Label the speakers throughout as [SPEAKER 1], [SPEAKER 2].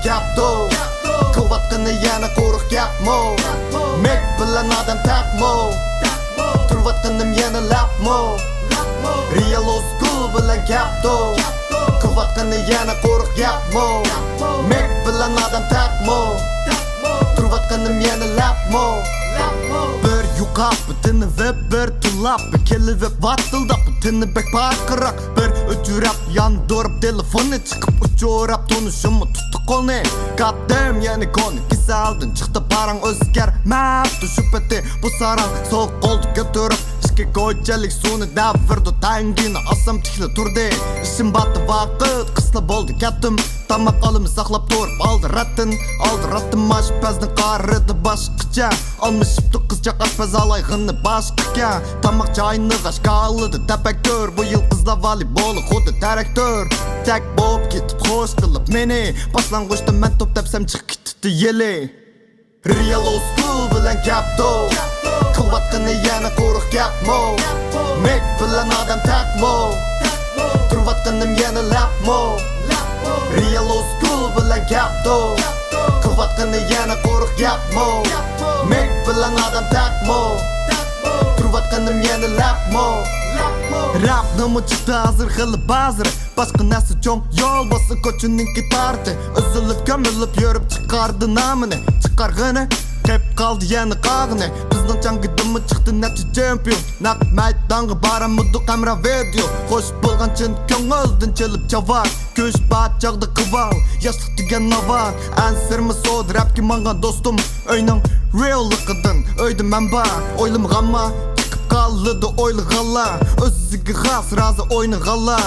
[SPEAKER 1] gapdo Kıvatqını yana qo'riq gapmo Mek bilan adam taqmo Turvatqinim yana lapmo Real old school bilan gapdo Kıvatqını yana qo'riq gapmo Mek bilan adam taqmo Turvatqinim yana lapmo Bir yuqab bitini ve bir tulab Keli ve vatıldak bitini bek parkırak Bir ötürap yandırıp telefonu çıkıp uçurap Tonuşumu tuttu kolni Goddamn yeni konu Kise aldın çıktı paran özgermez Düşüp etti bu saran Soğuk oldu götürüp İşki koycelik sunu devirdi Tangini asam tikli turdu İşim battı vakit Kısla boldu kettim Tamak alımı saklap durup aldı rattın aşpezdin qarıdı başqıca Almışıptı kızcak aşpez alaygını başqıca Tamak çayını qaşqa alıdı tepekör Bu yıl kızla voleybolu xudu terektör Tek boğup ketip hoş kılıp meni Başlangıçta men top tepsem çık gitti yeli Real old school bilen gapdo Kıvatqını yana qo'riq gapmo Mek bilan adam taqmo Turvatqinim yana lapmo Real old school bilan gapdo Kıvatqını yana qo'riq gapmo Mek bilan adam taqmo Turvatqinim yana lapmo Rap nima chiqdi hazır qilib bazir Başqa narsa cho'ng yo'l bossin ko'chininki tarti Uzilib ko'milib yurib chiqardi namini Chiqarg'ini Qep qaldi yana qag'ini Bizning changidimi chiqdi nati champion Naq maydonga baramidi qamra video Xo'sh bo'lgan chin ko'ngildin chelib chavar Ko'sh batchaqda qival Yoshliq degan navat Ansirmi so'd rapki mangan do'stum O'yning realliqidan o'ydi manba O'ylim g'amma Qallıdı oylu galla Özüge xas razı oyunu galla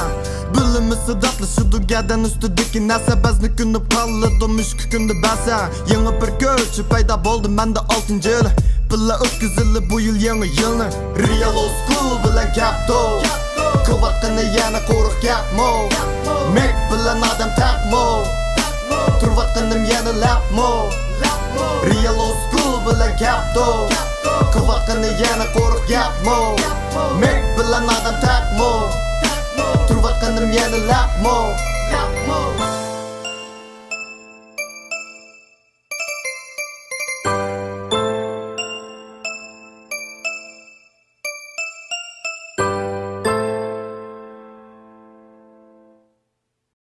[SPEAKER 1] Bilimi sıdatlı şu dügadan üstüdeki Nasabazını künüp qallıdı müşkü kündü basa Yeni bir göçü payda boldu mende 6. yılı Bila ötküzüldü bu yıl yeni yılını Real old school bilen gapdo Kıvatqını yana qo'riq gapmo Mek bilan adam taqmo Turvatqinim yana lapmo Real old school bilen gapdo Kıvatqını yana qo'riq gapmo Mek bilan adam taqmo Turvatqinim yana lapmo